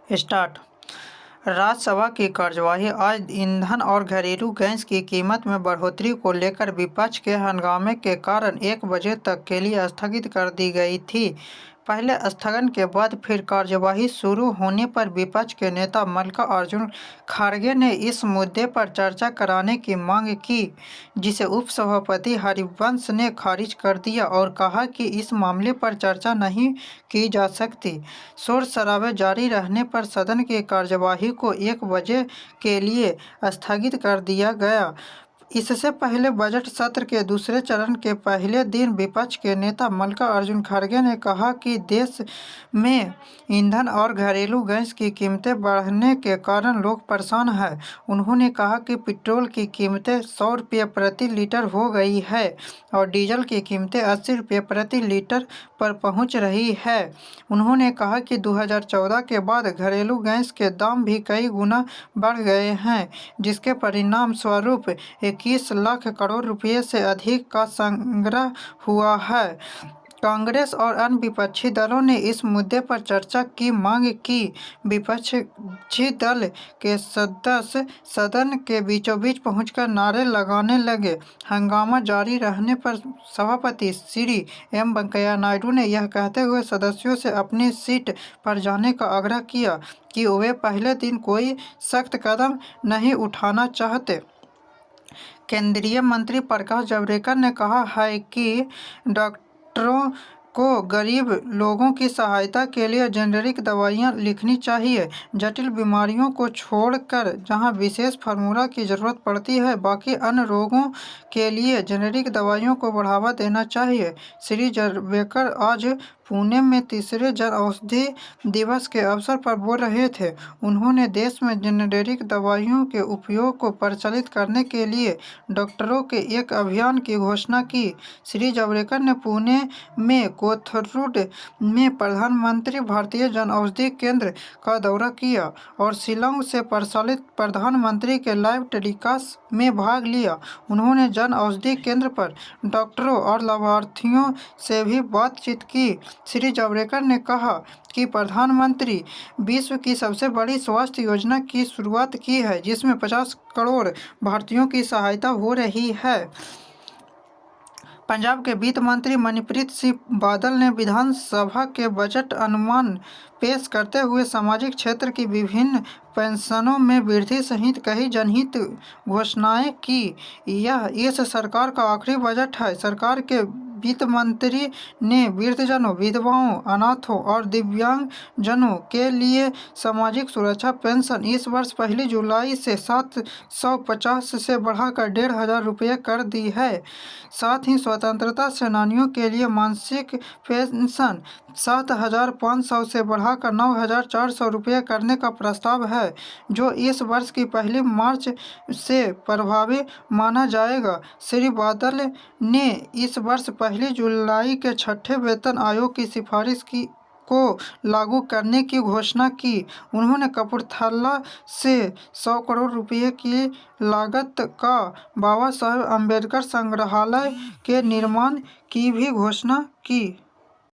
Start. Rajya Sabha की कार्यवाही आज ईंधन और घरेलू गैस की कीमत में बढ़ोतरी को लेकर विपक्ष के हंगामे के कारण 1 बजे तक के लिए स्थगित कर दी गई थी। पहले स्थगन के बाद फिर कार्यवाही शुरू होने पर विपक्ष के नेता मल्लिकार्जुन खड़गे ने इस मुद्दे पर चर्चा कराने की मांग की, जिसे उपसभापति हरिवंश ने खारिज कर दिया और कहा कि इस मामले पर चर्चा नहीं की जा सकती। शोर शराबे जारी रहने पर सदन की कार्यवाही को 1 बजे के लिए स्थगित कर दिया गया। इससे पहले बजट सत्र के दूसरे चरण के पहले दिन विपक्ष के नेता मल्लिकार्जुन खड़गे ने कहा कि देश में ईंधन और घरेलू गैस की कीमतें बढ़ने के कारण लोग परेशान हैं। उन्होंने कहा कि पेट्रोल की कीमतें 100 रुपये प्रति लीटर हो गई है और डीजल की कीमतें 80 रुपये प्रति लीटर पर पहुंच रही है। उन्होंने कहा कि 2014 के बाद घरेलू गैस के दाम भी कई गुना बढ़ गए हैं, जिसके परिणाम स्वरूप 21 लाख करोड़ रुपए से अधिक का संग्रह हुआ है। कांग्रेस और अन्य विपक्षी दलों ने इस मुद्दे पर चर्चा की मांग की। विपक्षी दल के सदस्य सदन के बीचों बीच पहुंचकर नारे लगाने लगे। हंगामा जारी रहने पर सभापति श्री एम वेंकैया नायडू ने यह कहते हुए सदस्यों से अपनी सीट पर जाने का आग्रह किया कि वे पहले दिन कोई सख्त कदम नहीं उठाना चाहते। केंद्रीय मंत्री प्रकाश जावड़ेकर ने कहा है कि डॉक्टरों को गरीब लोगों की सहायता के लिए जेनेरिक दवाइयां लिखनी चाहिए। जटिल बीमारियों को छोड़कर जहां विशेष फार्मूला की जरूरत पड़ती है, बाकी अन्य रोगों के लिए जेनेरिक दवाइयों को बढ़ावा देना चाहिए। श्री जावड़ेकर आज पुणे में तीसरे जन औषधि दिवस के अवसर पर बोल रहे थे। उन्होंने देश में जेनेरिक दवाइयों के उपयोग को प्रचलित करने के लिए डॉक्टरों के एक अभियान की घोषणा की। श्री जावड़ेकर ने पुणे में कोथरूड में प्रधानमंत्री भारतीय जन औषधि केंद्र का दौरा किया और शिलांग से प्रचलित प्रधानमंत्री के लाइव टेलीकास्ट में भाग लिया। उन्होंने जन औषधि केंद्र पर डॉक्टरों और लाभार्थियों से भी बातचीत की। श्री जावड़ेकर ने कहा कि प्रधानमंत्री विश्व की सबसे बड़ी स्वास्थ्य योजना की शुरुआत की है, जिसमें 50 करोड़ भारतीयों की सहायता हो रही है। पंजाब के वित्त मंत्री मनप्रीत सिंह बादल ने विधानसभा के बजट अनुमान पेश करते हुए सामाजिक क्षेत्र की विभिन्न पेंशनों में वृद्धि सहित कई जनहित घोषणाएं की। यह इस सरकार का आखिरी बजट है। सरकार के वित्त मंत्री ने वृद्धजनों, विधवाओं, अनाथों और दिव्यांगजनों के लिए सामाजिक सुरक्षा पेंशन इस वर्ष 1 जुलाई से 750 से बढ़ाकर 1500 रुपये कर दी है। साथ ही स्वतंत्रता सेनानियों के लिए मासिक पेंशन 7500 से बढ़ाकर 9400 रुपये करने का प्रस्ताव है, जो इस वर्ष की 1 मार्च से प्रभावी माना जाएगा। श्री बादल ने इस वर्ष 1 जुलाई के 6ठे वेतन आयोग की सिफारिश को लागू करने की घोषणा की। उन्होंने कपूरथला से 100 करोड़ रुपये की लागत का बाबा साहेब अम्बेडकर संग्रहालय के निर्माण की भी घोषणा की।